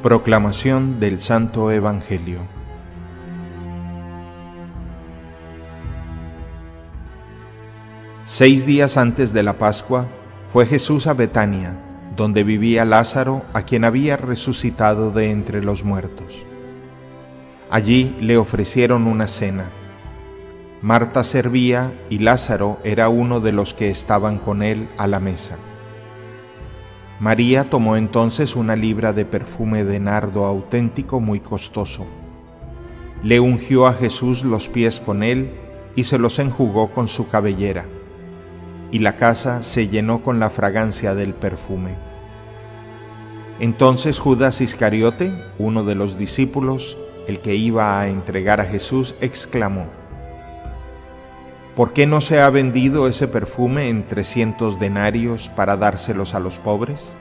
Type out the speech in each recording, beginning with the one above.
Proclamación del Santo Evangelio. Seis días antes de la Pascua, fue Jesús a Betania, donde vivía Lázaro, a quien había resucitado de entre los muertos. Allí le ofrecieron una cena. Marta servía y Lázaro era uno de los que estaban con él a la mesa. María tomó entonces una libra de perfume de nardo auténtico muy costoso. Le ungió a Jesús los pies con él y se los enjugó con su cabellera, y la casa se llenó con la fragancia del perfume. Entonces Judas Iscariote, uno de los discípulos, el que iba a entregar a Jesús, exclamó: ¿Por qué no se ha vendido ese perfume en 300 denarios para dárselos a los pobres?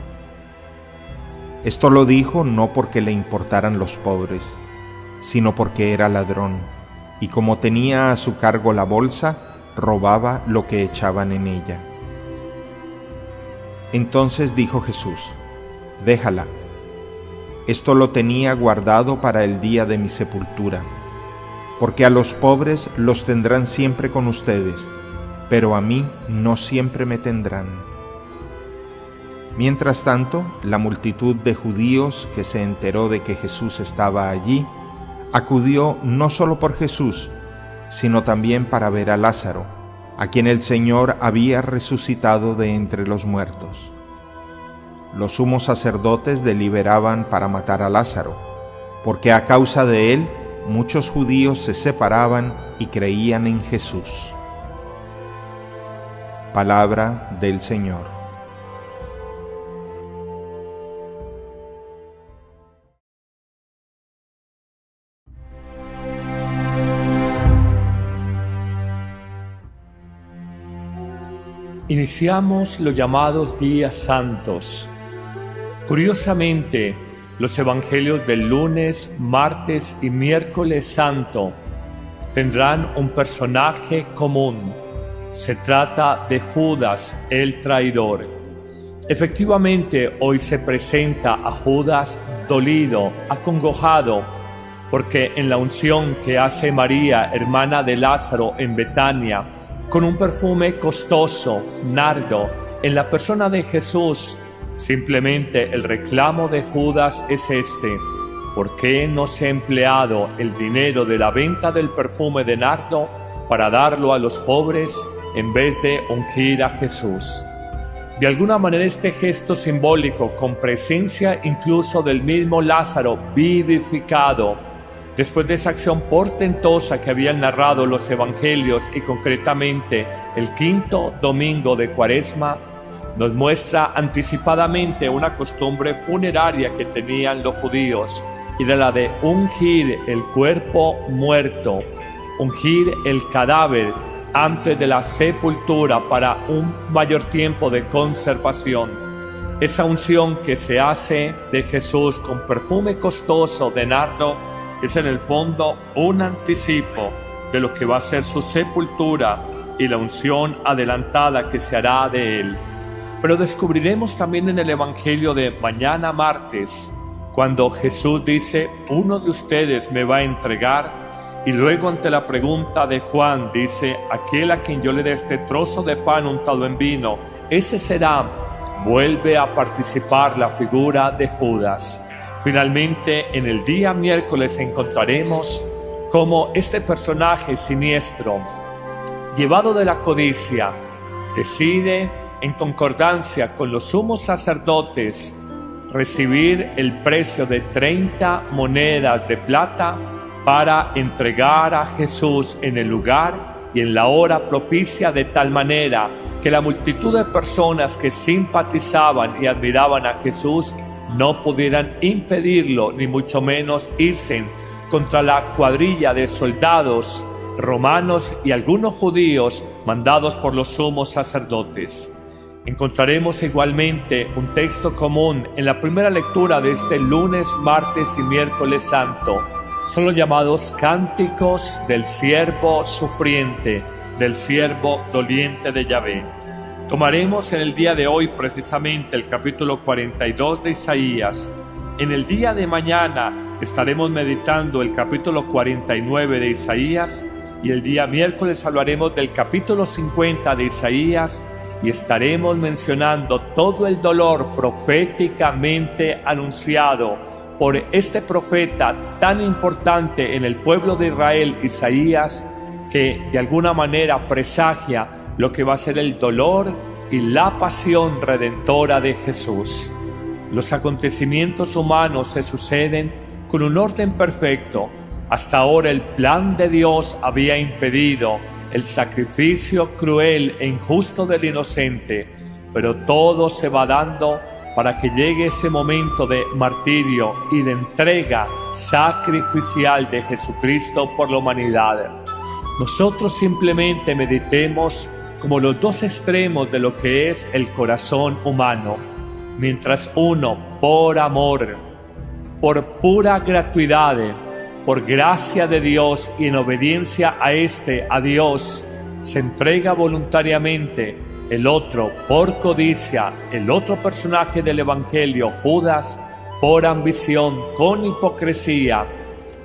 Esto lo dijo no porque le importaran los pobres, sino porque era ladrón, y como tenía a su cargo la bolsa, robaba lo que echaban en ella. Entonces dijo Jesús: déjala. Esto lo tenía guardado para el día de mi sepultura, porque a los pobres los tendrán siempre con ustedes, pero a mí no siempre me tendrán. Mientras tanto, la multitud de judíos que se enteró de que Jesús estaba allí, acudió no solo por Jesús, sino también para ver a Lázaro, a quien el Señor había resucitado de entre los muertos. Los sumos sacerdotes deliberaban para matar a Lázaro, porque a causa de él muchos judíos se separaban y creían en Jesús. Palabra del Señor. Iniciamos los llamados días santos. Curiosamente, los evangelios del lunes, martes y miércoles santo tendrán un personaje común. Se trata de Judas, el traidor. Efectivamente, hoy se presenta a Judas dolido, acongojado, porque en la unción que hace María, hermana de Lázaro, en Betania, con un perfume costoso, nardo, en la persona de Jesús, simplemente el reclamo de Judas es este: ¿por qué no se ha empleado el dinero de la venta del perfume de nardo para darlo a los pobres en vez de ungir a Jesús? De alguna manera este gesto simbólico, con presencia incluso del mismo Lázaro vivificado, después de esa acción portentosa que habían narrado los evangelios y concretamente el quinto domingo de Cuaresma, nos muestra anticipadamente una costumbre funeraria que tenían los judíos, y de la de ungir el cuerpo muerto, ungir el cadáver antes de la sepultura para un mayor tiempo de conservación. Esa unción que se hace de Jesús con perfume costoso de nardo es en el fondo un anticipo de lo que va a ser su sepultura y la unción adelantada que se hará de él. Pero descubriremos también en el Evangelio de mañana martes, cuando Jesús dice: uno de ustedes me va a entregar, y luego ante la pregunta de Juan dice: aquel a quien yo le dé este trozo de pan untado en vino, ese será. Vuelve a participar la figura de Judas. Finalmente, en el día miércoles encontraremos cómo este personaje siniestro, llevado de la codicia, decide, en concordancia con los sumos sacerdotes, recibir el precio de 30 monedas de plata para entregar a Jesús en el lugar y en la hora propicia, de tal manera que la multitud de personas que simpatizaban y admiraban a Jesús no pudieran impedirlo, ni mucho menos irse contra la cuadrilla de soldados romanos y algunos judíos mandados por los sumos sacerdotes. Encontraremos igualmente un texto común en la primera lectura de este lunes, martes y miércoles santo. Son los llamados cánticos del siervo sufriente, del siervo doliente de Yahvé. Tomaremos en el día de hoy precisamente el capítulo 42 de Isaías, En el día de mañana estaremos meditando el capítulo 49 de Isaías y el día miércoles hablaremos del capítulo 50 de Isaías y estaremos mencionando todo el dolor proféticamente anunciado por este profeta tan importante en el pueblo de Israel, Isaías, que de alguna manera presagia lo que va a ser el dolor y la pasión redentora de Jesús. Los acontecimientos humanos se suceden con un orden perfecto. Hasta ahora el plan de Dios había impedido el sacrificio cruel e injusto del inocente, pero todo se va dando para que llegue ese momento de martirio y de entrega sacrificial de Jesucristo por la humanidad. Nosotros simplemente meditemos como los dos extremos de lo que es el corazón humano. Mientras uno, por amor, por pura gratuidad, por gracia de Dios y en obediencia a Dios, se entrega voluntariamente, el otro, por codicia, el otro personaje del Evangelio, Judas, por ambición, con hipocresía,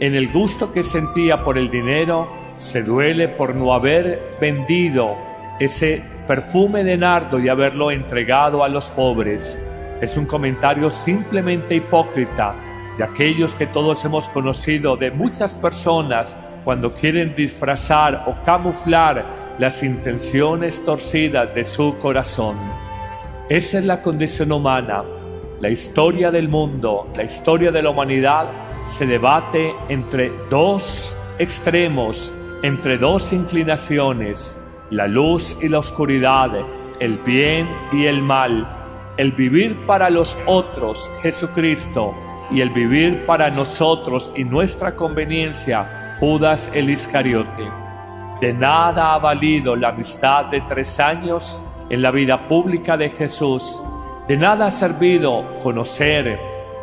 en el gusto que sentía por el dinero, se duele por no haber vendido ese perfume de nardo y haberlo entregado a los pobres. Es un comentario simplemente hipócrita de aquellos que todos hemos conocido, de muchas personas cuando quieren disfrazar o camuflar las intenciones torcidas de su corazón. Esa es la condición humana. La historia del mundo, la historia de la humanidad se debate entre dos extremos, entre dos inclinaciones, la luz y la oscuridad, el bien y el mal, el vivir para los otros, Jesucristo, y el vivir para nosotros y nuestra conveniencia, Judas el Iscariote. De nada ha valido la amistad de 3 años en la vida pública de Jesús. De nada ha servido conocer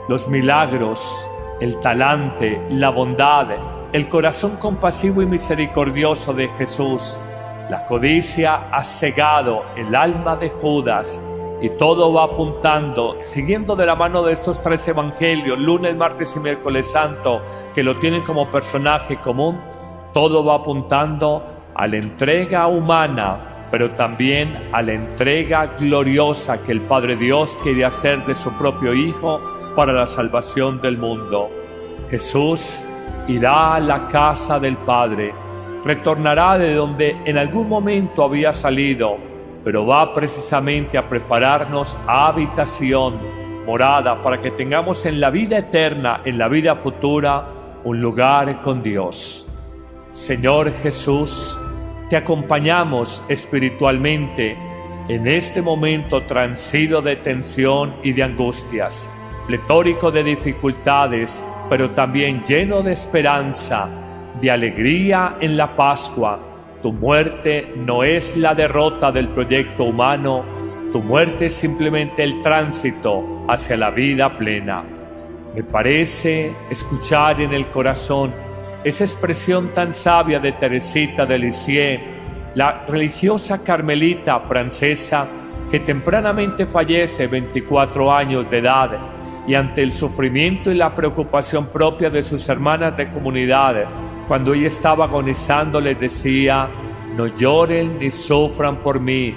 los milagros, el talante, la bondad, el corazón compasivo y misericordioso de Jesús. La codicia ha cegado el alma de Judas y todo va apuntando, siguiendo de la mano de estos 3 evangelios, lunes, martes y miércoles santo, que lo tienen como personaje común, todo va apuntando a la entrega humana, pero también a la entrega gloriosa que el Padre Dios quiere hacer de su propio Hijo para la salvación del mundo. Jesús irá a la casa del Padre, retornará de donde en algún momento había salido, pero va precisamente a prepararnos habitación, morada, para que tengamos en la vida eterna, en la vida futura, un lugar con Dios. Señor Jesús, te acompañamos espiritualmente en este momento transido de tensión y de angustias, pletórico de dificultades, pero también lleno de esperanza, de alegría en la Pascua. Tu muerte no es la derrota del proyecto humano, tu muerte es simplemente el tránsito hacia la vida plena. Me parece escuchar en el corazón esa expresión tan sabia de Teresita de Lisieux, la religiosa carmelita francesa que tempranamente fallece, 24 años de edad, y ante el sufrimiento y la preocupación propia de sus hermanas de comunidad, cuando ella estaba agonizando, les decía: no lloren ni sufran por mí,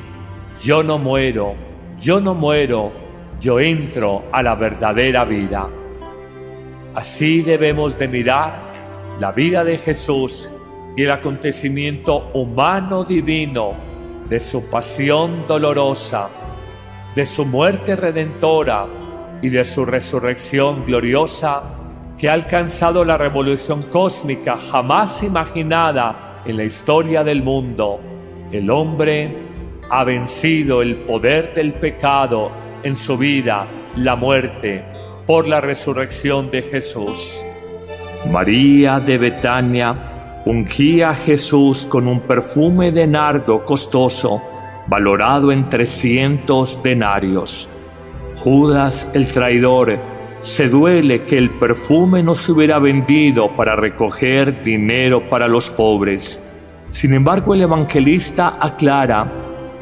yo no muero, yo entro a la verdadera vida. Así debemos de mirar la vida de Jesús y el acontecimiento humano divino de su pasión dolorosa, de su muerte redentora y de su resurrección gloriosa, que ha alcanzado la revolución cósmica jamás imaginada en la historia del mundo. El hombre ha vencido el poder del pecado en su vida, la muerte, por la resurrección de Jesús. María de Betania ungía a Jesús con un perfume de nardo costoso, valorado en 300 denarios. Judas, el traidor, se duele que el perfume no se hubiera vendido para recoger dinero para los pobres. Sin embargo, el evangelista aclara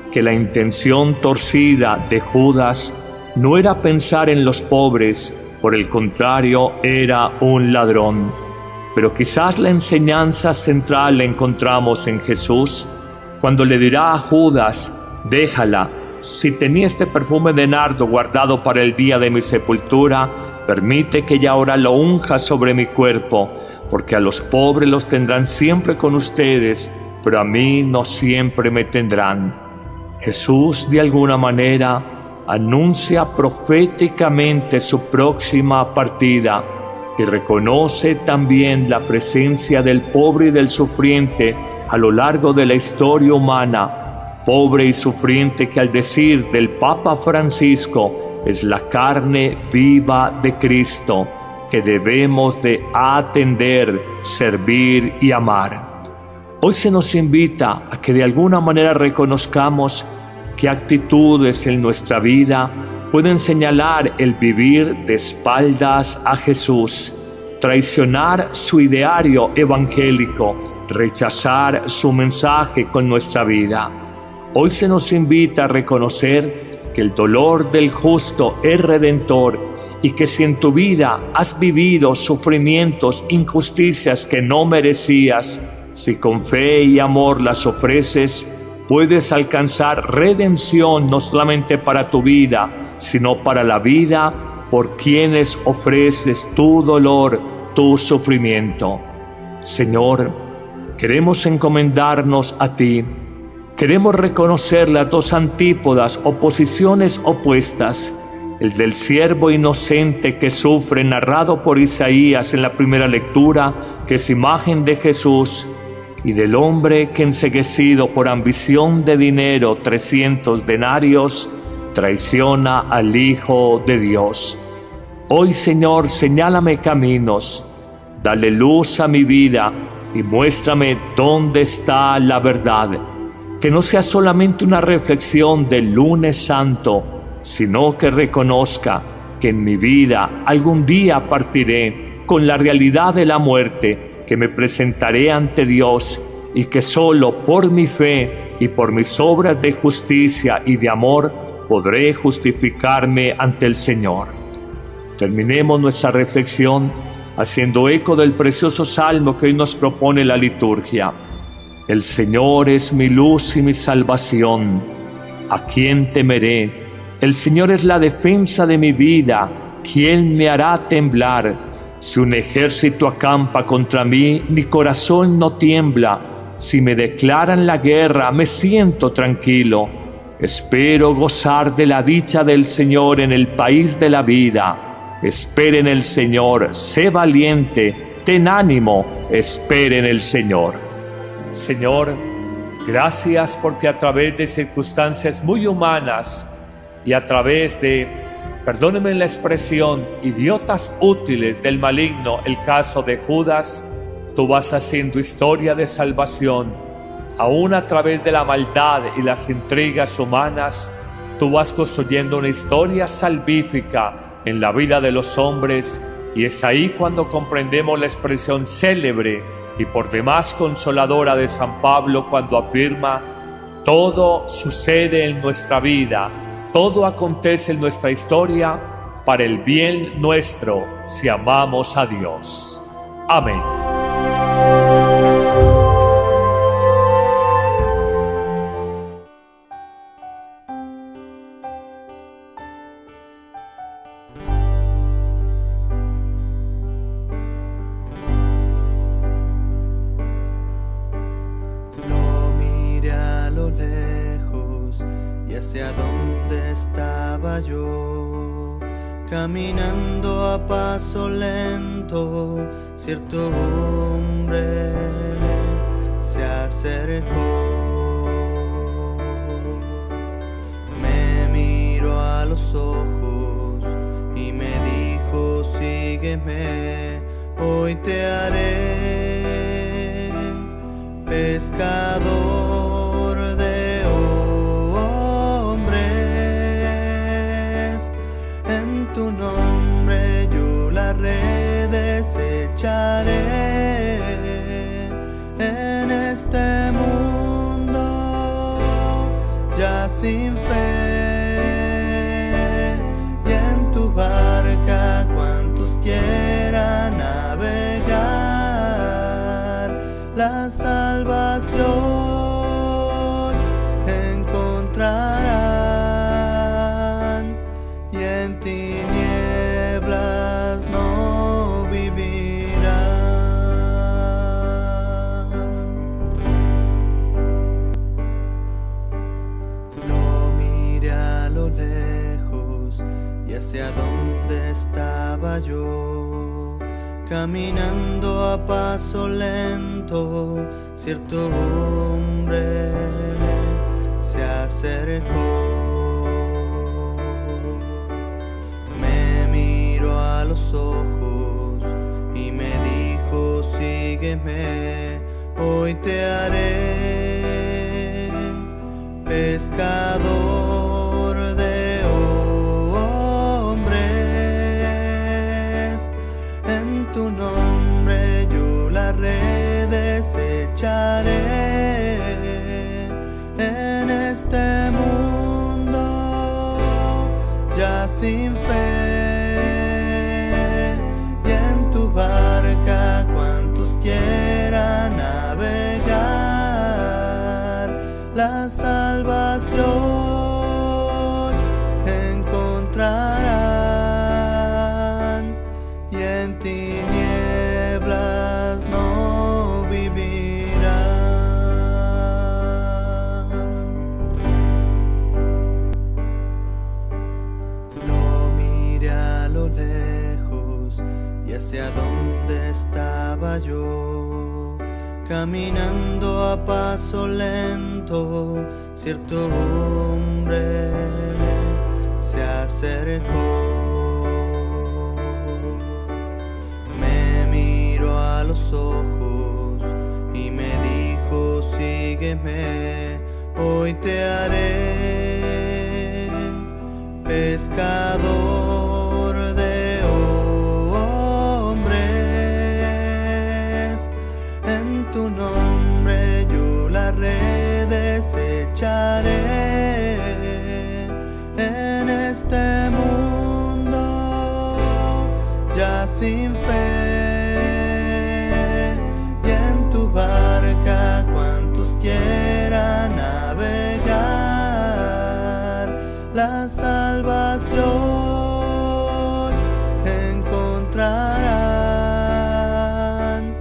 que la intención torcida de Judas no era pensar en los pobres, por el contrario, era un ladrón. Pero quizás la enseñanza central la encontramos en Jesús, cuando le dirá a Judas: déjala, si tenía este perfume de nardo guardado para el día de mi sepultura, permite que ya ahora lo unja sobre mi cuerpo, porque a los pobres los tendrán siempre con ustedes, pero a mí no siempre me tendrán. Jesús, de alguna manera, anuncia proféticamente su próxima partida y reconoce también la presencia del pobre y del sufriente a lo largo de la historia humana, pobre y sufriente que, al decir del Papa Francisco, es la carne viva de Cristo, que debemos de atender, servir y amar. Hoy se nos invita a que de alguna manera reconozcamos qué actitudes en nuestra vida pueden señalar el vivir de espaldas a Jesús, traicionar su ideario evangélico, rechazar su mensaje con nuestra vida. Hoy se nos invita a reconocer que el dolor del justo es redentor y que si en tu vida has vivido sufrimientos, injusticias que no merecías, si con fe y amor las ofreces, puedes alcanzar redención no solamente para tu vida, sino para la vida por quienes ofreces tu dolor, tu sufrimiento. Señor, queremos encomendarnos a ti. Queremos reconocer las dos antípodas o posiciones opuestas, el del siervo inocente que sufre, narrado por Isaías en la primera lectura, que es imagen de Jesús, y del hombre que, enceguecido por ambición de dinero, 300 denarios, traiciona al Hijo de Dios. Hoy, Señor, señálame caminos, dale luz a mi vida y muéstrame dónde está la verdad. Que no sea solamente una reflexión del lunes santo, sino que reconozca que en mi vida algún día partiré con la realidad de la muerte, que me presentaré ante Dios y que solo por mi fe y por mis obras de justicia y de amor podré justificarme ante el Señor. Terminemos nuestra reflexión haciendo eco del precioso salmo que hoy nos propone la liturgia. El Señor es mi luz y mi salvación. ¿A quién temeré? El Señor es la defensa de mi vida. ¿Quién me hará temblar? Si un ejército acampa contra mí, mi corazón no tiembla. Si me declaran la guerra, me siento tranquilo. Espero gozar de la dicha del Señor en el país de la vida. Espera en el Señor, sé valiente, ten ánimo, espera en el Señor. Señor, gracias porque a través de circunstancias muy humanas y a través de, perdónenme la expresión, idiotas útiles del maligno, el caso de Judas, tú vas haciendo historia de salvación. Aún a través de la maldad y las intrigas humanas, tú vas construyendo una historia salvífica en la vida de los hombres, y es ahí cuando comprendemos la expresión célebre y por demás consoladora de San Pablo cuando afirma: todo sucede en nuestra vida, todo acontece en nuestra historia para el bien nuestro si amamos a Dios. Amén. Hacia dónde estaba yo, caminando a paso lento, cierto hombre se acercó, me miró a los ojos y me dijo: sígueme, hoy te haré pescador de tu nombre yo las redes echaré en este mundo ya sin fe, y en tu barca cuando la salvación encontrarán, y en tinieblas no vivirán. Lo miré a lo lejos y hacia donde estaba yo, caminando a paso lento, cierto hombre se acercó. Me miró a los ojos y me dijo: sígueme, hoy te haré pescador de hombres. En tu nombre yo la redes echaré en este mundo ya sin fe, y en tu barca cuantos quieran navegar, la salvación encontrarán, y en tinieblas no vivirán. Lo miré a lo lejos y hacia donde estaba yo, caminando a paso lento, cierto hombre se acercó. Me miró a los ojos y me dijo: sígueme, hoy te haré pescador de hombres. En tu nombre yo la redes echaré en este mundo ya sin fe, y en tu barca cuantos quieran navegar, la salvación encontrarán,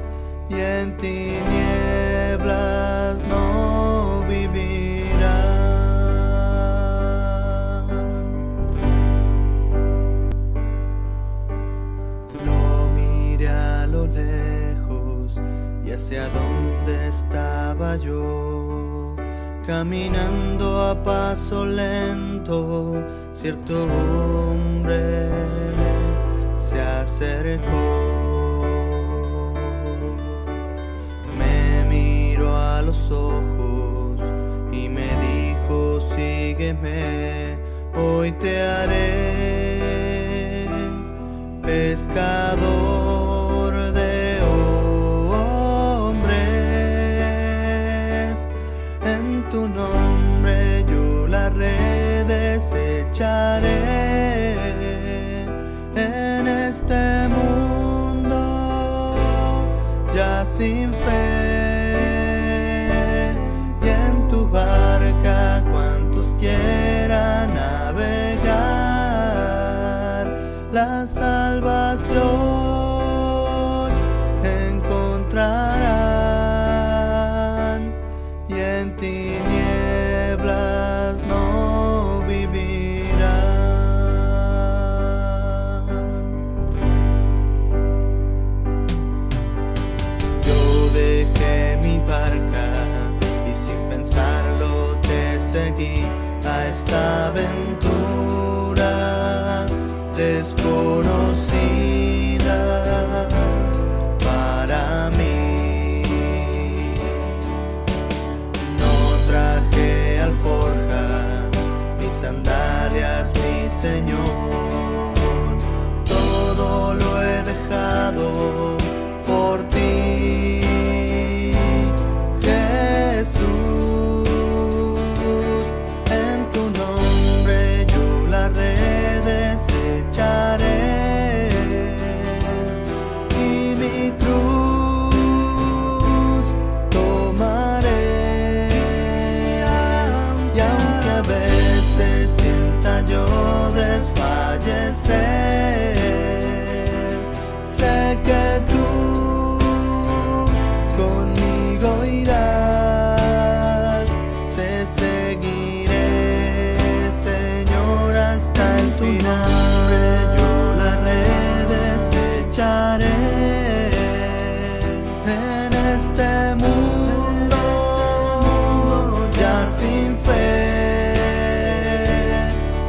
y en tinieblas no vivirán. Lo miré a lo lejos y hacia donde estaba yo, caminando a paso lento, cierto hombre se acercó. Me miró a los ojos y me dijo: sígueme, hoy te haré pescador de hombres. En tu nombre yo la redes echaré en este mundo ya sin fe, y en tu barca cuantos quieran navegar, la salvación encontrarán, y en tinieblas no vivirán. Yo dejé mi barca y sin pensarlo te seguí a esta aventura desconocida para mí. No traje alforja ni sandalias, mi Señor, todo lo he dejado por ti, Jesús. En tu nombre yo la redes echaré, y mi cruz en este mundo ya sin fe,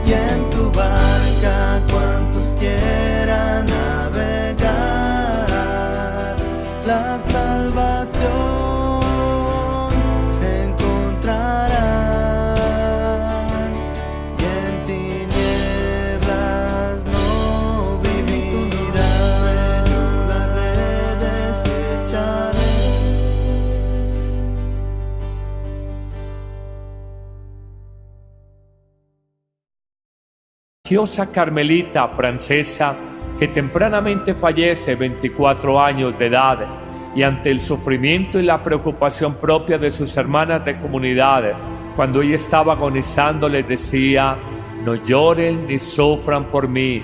y en tu barca cuantos quieran navegar, la salvación encontrarán, y en tinieblas no vivirán, las redes echaré. Religiosa carmelita francesa que tempranamente fallece 24 años de edad, y ante el sufrimiento y la preocupación propia de sus hermanas de comunidad, cuando ella estaba agonizando les decía: no lloren ni sufran por mí,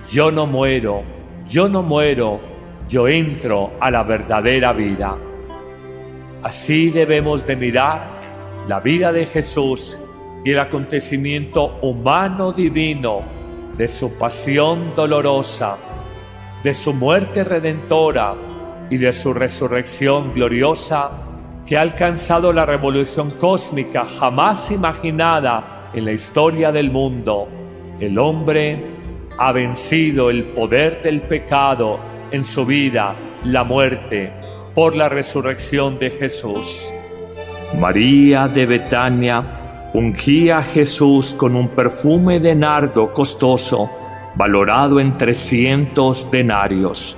yo no muero, yo entro a la verdadera vida. Así debemos de mirar la vida de Jesús y el acontecimiento humano divino de su pasión dolorosa, de su muerte redentora y de su resurrección gloriosa, que ha alcanzado la revolución cósmica jamás imaginada en la historia del mundo. El hombre ha vencido el poder del pecado en su vida, la muerte, por la resurrección de Jesús. María de Betania ungía a Jesús con un perfume de nardo costoso, valorado en 300 denarios.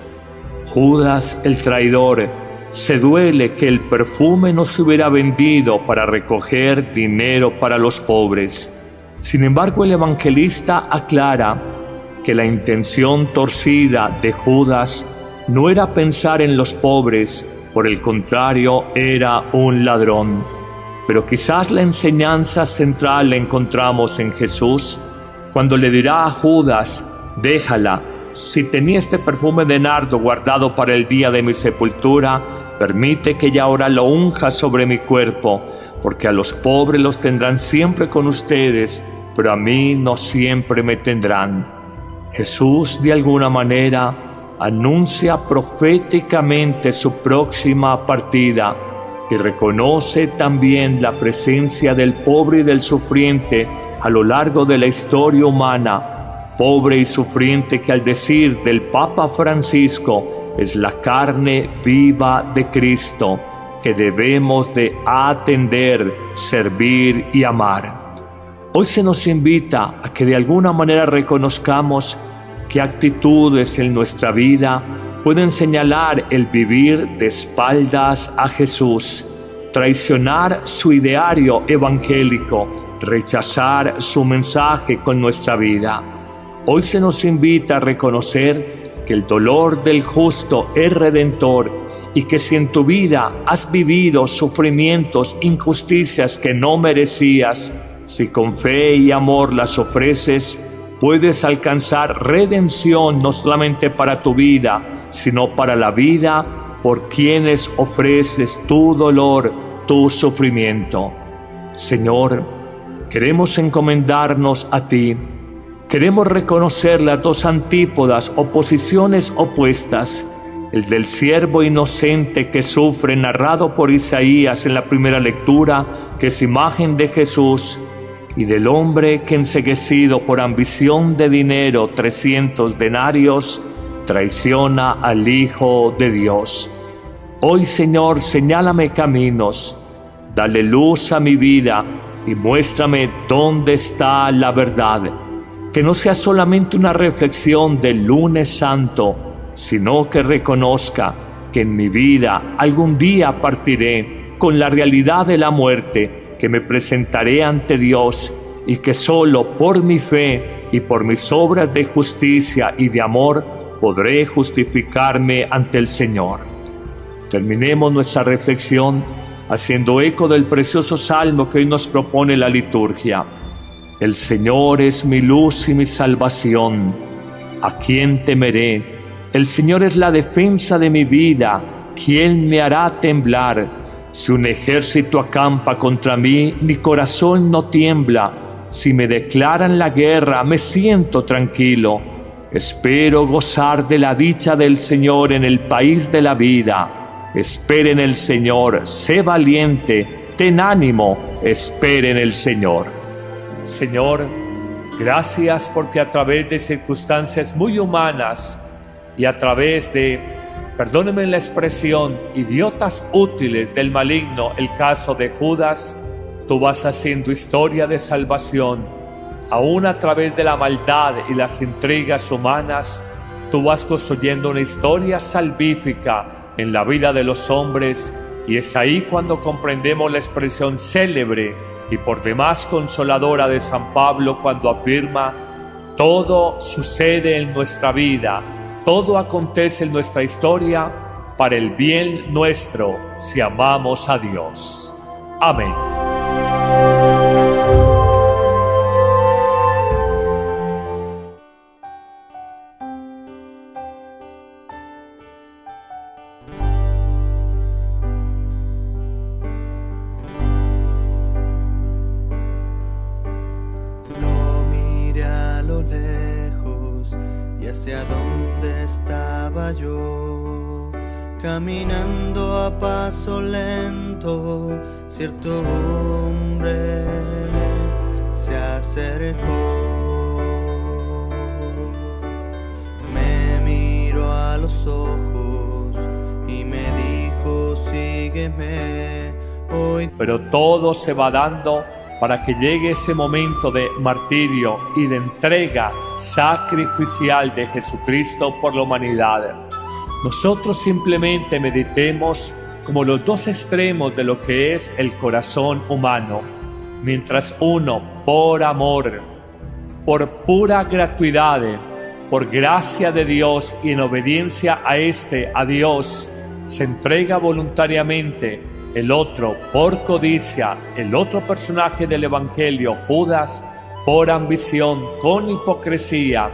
Judas, el traidor, se duele que el perfume no se hubiera vendido para recoger dinero para los pobres. Sin embargo, el evangelista aclara que la intención torcida de Judas no era pensar en los pobres, por el contrario, era un ladrón. Pero quizás la enseñanza central la encontramos en Jesús, cuando le dirá a Judas: déjala, si tenía este perfume de nardo guardado para el día de mi sepultura, permite que ya ahora lo unja sobre mi cuerpo, porque a los pobres los tendrán siempre con ustedes, pero a mí no siempre me tendrán. Jesús, de alguna manera, anuncia proféticamente su próxima partida, y reconoce también la presencia del pobre y del sufriente a lo largo de la historia humana, pobre y sufriente que, al decir del Papa Francisco, es la carne viva de Cristo, que debemos de atender, servir y amar. Hoy se nos invita a que de alguna manera reconozcamos qué actitudes en nuestra vida pueden señalar el vivir de espaldas a Jesús, traicionar su ideario evangélico, rechazar su mensaje con nuestra vida. Hoy se nos invita a reconocer que el dolor del justo es redentor, y que si en tu vida has vivido sufrimientos, injusticias que no merecías, si con fe y amor las ofreces, puedes alcanzar redención no solamente para tu vida, sino para la vida por quienes ofreces tu dolor, tu sufrimiento. Señor, queremos encomendarnos a ti. Queremos reconocer las dos antípodas o posiciones opuestas: el del siervo inocente que sufre, narrado por Isaías en la primera lectura, que es imagen de Jesús, y del hombre que, enceguecido por ambición de dinero, 300 denarios, traiciona al Hijo de Dios. Hoy, Señor, señálame caminos, dale luz a mi vida y muéstrame dónde está la verdad. Que no sea solamente una reflexión del lunes santo, sino que reconozca que en mi vida algún día partiré con la realidad de la muerte, que me presentaré ante Dios, y que solo por mi fe y por mis obras de justicia y de amor podré justificarme ante el Señor. Terminemos nuestra reflexión haciendo eco del precioso salmo que hoy nos propone la liturgia. El Señor es mi luz y mi salvación. ¿A quién temeré? El Señor es la defensa de mi vida. ¿Quién me hará temblar? Si un ejército acampa contra mí, mi corazón no tiembla. Si me declaran la guerra, me siento tranquilo. Espero gozar de la dicha del Señor en el país de la vida. espera en el Señor, sé valiente, ten ánimo, espera en el Señor. Señor, gracias porque a través de circunstancias muy humanas y a través de, perdónenme la expresión, idiotas útiles del maligno, el caso de Judas, tú vas haciendo historia de salvación. Aún a través de la maldad y las intrigas humanas, tú vas construyendo una historia salvífica en la vida de los hombres, y es ahí cuando comprendemos la expresión célebre y por demás consoladora de San Pablo cuando afirma: todo sucede en nuestra vida, todo acontece en nuestra historia para el bien nuestro si amamos a Dios. Amén. Hacia dónde estaba yo, caminando a paso lento, cierto hombre se acercó, me miró a los ojos y me dijo: sígueme hoy. Pero todo se va dando para que llegue ese momento de martirio y de entrega sacrificial de Jesucristo por la humanidad. Nosotros simplemente meditemos como los dos extremos de lo que es el corazón humano. Mientras uno, por amor, por pura gratuidad, por gracia de Dios y en obediencia a Dios, se entrega voluntariamente. El otro, por codicia, el otro personaje del Evangelio, Judas, por ambición, con hipocresía,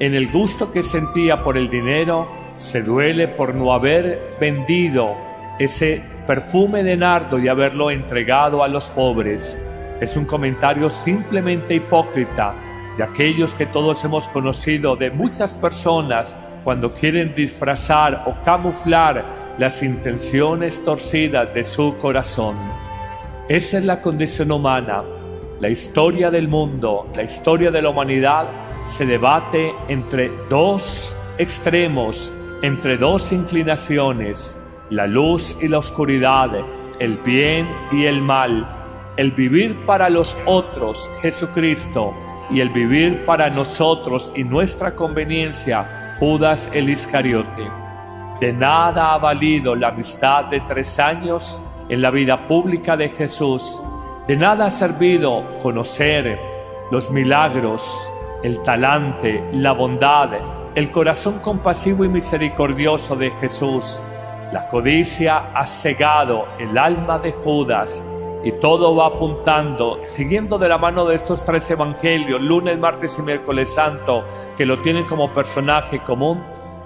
en el gusto que sentía por el dinero, se duele por no haber vendido ese perfume de nardo y haberlo entregado a los pobres. Es un comentario simplemente hipócrita de aquellos que todos hemos conocido, de muchas personas cuando quieren disfrazar o camuflar las intenciones torcidas de su corazón. Esa es la condición humana. La historia del mundo, la historia de la humanidad se debate entre dos extremos, entre dos inclinaciones: la luz y la oscuridad, el bien y el mal, el vivir para los otros, Jesucristo, y el vivir para nosotros y nuestra conveniencia, Judas el Iscariote. De nada ha valido la amistad de 3 años en la vida pública de Jesús. De nada ha servido conocer los milagros, el talante, la bondad, el corazón compasivo y misericordioso de Jesús. La codicia ha cegado el alma de Judas, y todo va apuntando, siguiendo de la mano de estos 3 evangelios, lunes, martes y miércoles santo, que lo tienen como personaje común.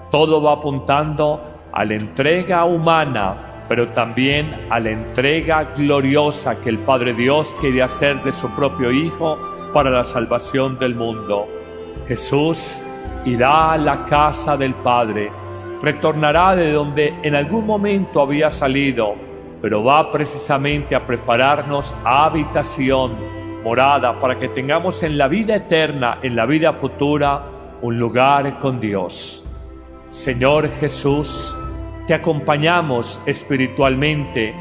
Todo va apuntando a la entrega humana, pero también a la entrega gloriosa que el Padre Dios quiere hacer de su propio Hijo para la salvación del mundo. Jesús irá a la casa del Padre, retornará de donde en algún momento había salido, pero va precisamente a prepararnos habitación, morada, para que tengamos en la vida eterna, en la vida futura, un lugar con Dios. Señor Jesús, te acompañamos espiritualmente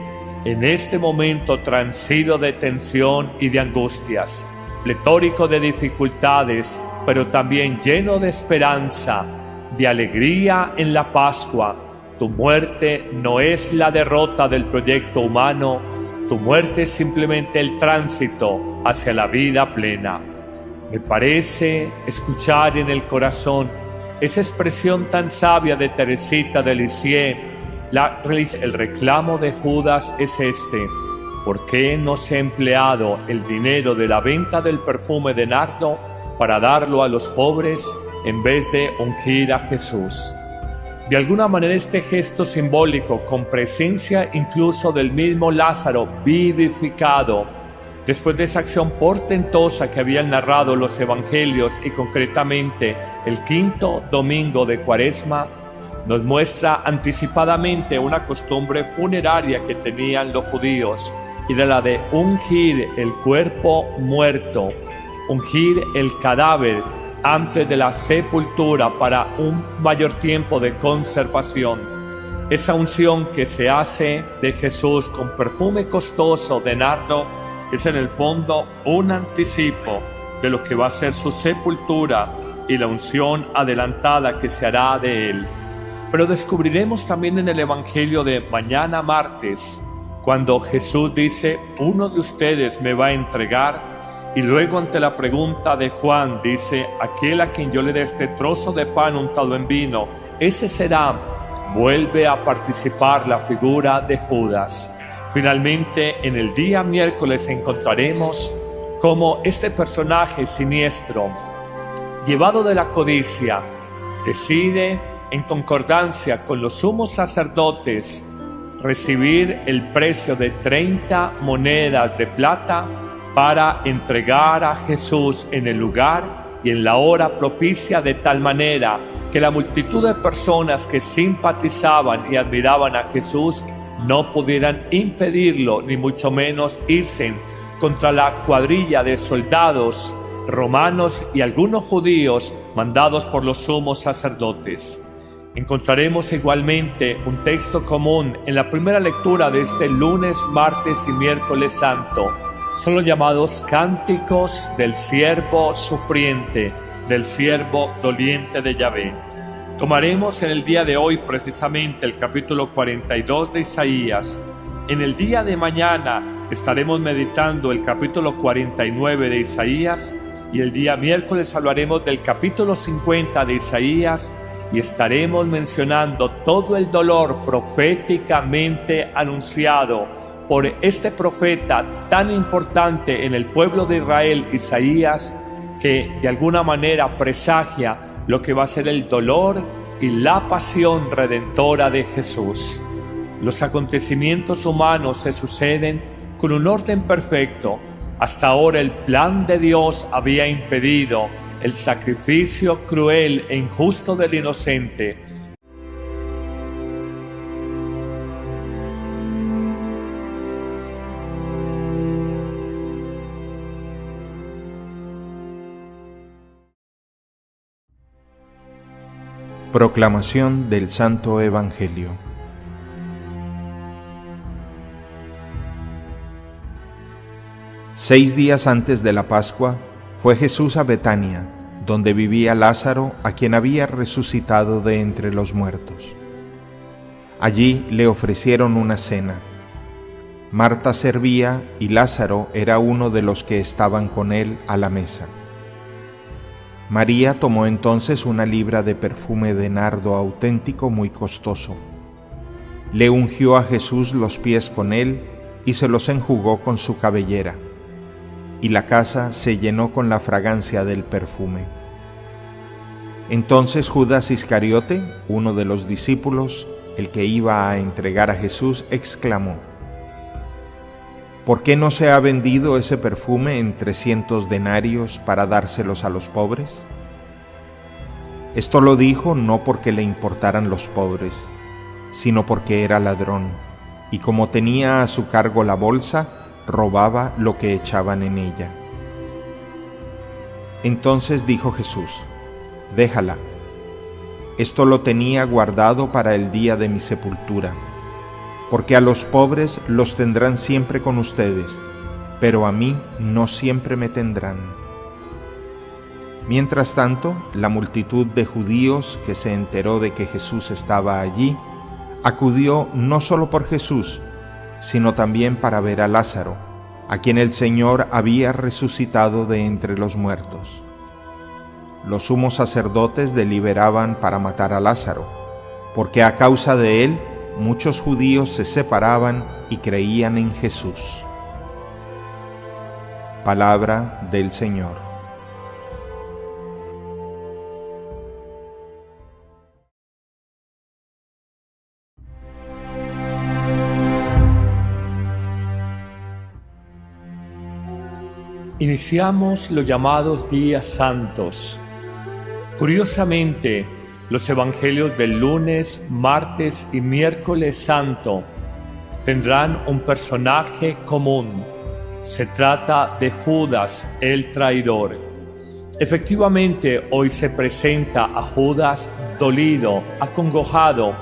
en este momento transido de tensión y de angustias, pletórico de dificultades, pero también lleno de esperanza, de alegría en la Pascua. Tu muerte no es la derrota del proyecto humano, tu muerte es simplemente el tránsito hacia la vida plena. Me parece escuchar en el corazón esa expresión tan sabia de Teresita de Lisieux: el reclamo de Judas es este: ¿por qué no se ha empleado el dinero de la venta del perfume de nardo para darlo a los pobres en vez de ungir a Jesús? De alguna manera este gesto simbólico, con presencia incluso del mismo Lázaro vivificado, después de esa acción portentosa que habían narrado los evangelios y concretamente el 5.º domingo de Cuaresma, nos muestra anticipadamente una costumbre funeraria que tenían los judíos, y era la de ungir el cuerpo muerto, ungir el cadáver antes de la sepultura para un mayor tiempo de conservación. Esa unción que se hace de Jesús con perfume costoso de nardo es en el fondo un anticipo de lo que va a ser su sepultura y la unción adelantada que se hará de él. Pero descubriremos también en el Evangelio de mañana martes, cuando Jesús dice: uno de ustedes me va a entregar, y luego ante la pregunta de Juan dice: aquel a quien yo le dé este trozo de pan untado en vino, ese será. Vuelve a participar la figura de Judas. Finalmente, en el día miércoles encontraremos cómo este personaje siniestro, llevado de la codicia, decide, en concordancia con los sumos sacerdotes, recibir el precio de 30 monedas de plata para entregar a Jesús en el lugar y en la hora propicia, de tal manera que la multitud de personas que simpatizaban y admiraban a Jesús no pudieran impedirlo, ni mucho menos irse contra la cuadrilla de soldados romanos y algunos judíos mandados por los sumos sacerdotes. Encontraremos igualmente un texto común en la primera lectura de este lunes, martes y miércoles santo. Son los llamados cánticos del siervo sufriente, del siervo doliente de Yahvé. Tomaremos en el día de hoy precisamente el capítulo 42 de Isaías. En el día de mañana estaremos meditando el capítulo 49 de Isaías, y el día miércoles hablaremos del capítulo 50 de Isaías, y estaremos mencionando todo el dolor proféticamente anunciado por este profeta tan importante en el pueblo de Israel, Isaías, que de alguna manera presagia lo que va a ser el dolor y la pasión redentora de Jesús. Los acontecimientos humanos se suceden con un orden perfecto. Hasta ahora el plan de Dios había impedido el sacrificio cruel e injusto del inocente. Proclamación del Santo Evangelio. Seis días antes de la Pascua, fue Jesús a Betania, donde vivía Lázaro, a quien había resucitado de entre los muertos. Allí le ofrecieron una cena. Marta servía y Lázaro era uno de los que estaban con él a la mesa. María tomó entonces una libra de perfume de nardo auténtico muy costoso. Le ungió a Jesús los pies con él y se los enjugó con su cabellera, y la casa se llenó con la fragancia del perfume. Entonces Judas Iscariote, uno de los discípulos, el que iba a entregar a Jesús, exclamó: ¿por qué no se ha vendido ese perfume en 300 denarios para dárselos a los pobres? Esto lo dijo no porque le importaran los pobres, sino porque era ladrón, y como tenía a su cargo la bolsa, robaba lo que echaban en ella. Entonces dijo Jesús: déjala. Esto lo tenía guardado para el día de mi sepultura, porque a los pobres los tendrán siempre con ustedes, pero a mí no siempre me tendrán. Mientras tanto, la multitud de judíos que se enteró de que Jesús estaba allí, acudió no solo por Jesús, sino también para ver a Lázaro, a quien el Señor había resucitado de entre los muertos. Los sumos sacerdotes deliberaban para matar a Lázaro, porque a causa de él muchos judíos se separaban y creían en Jesús. Palabra del Señor. Iniciamos los llamados días santos. Curiosamente, Los evangelios del lunes, martes y miércoles santo tendrán un personaje común. Se trata de Judas, el traidor. Efectivamente, hoy se presenta a Judas dolido, acongojado,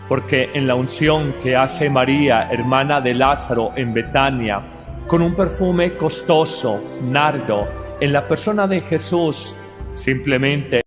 porque en la unción que hace María, hermana de Lázaro, en Betania, con un perfume costoso, nardo, en la persona de Jesús, simplemente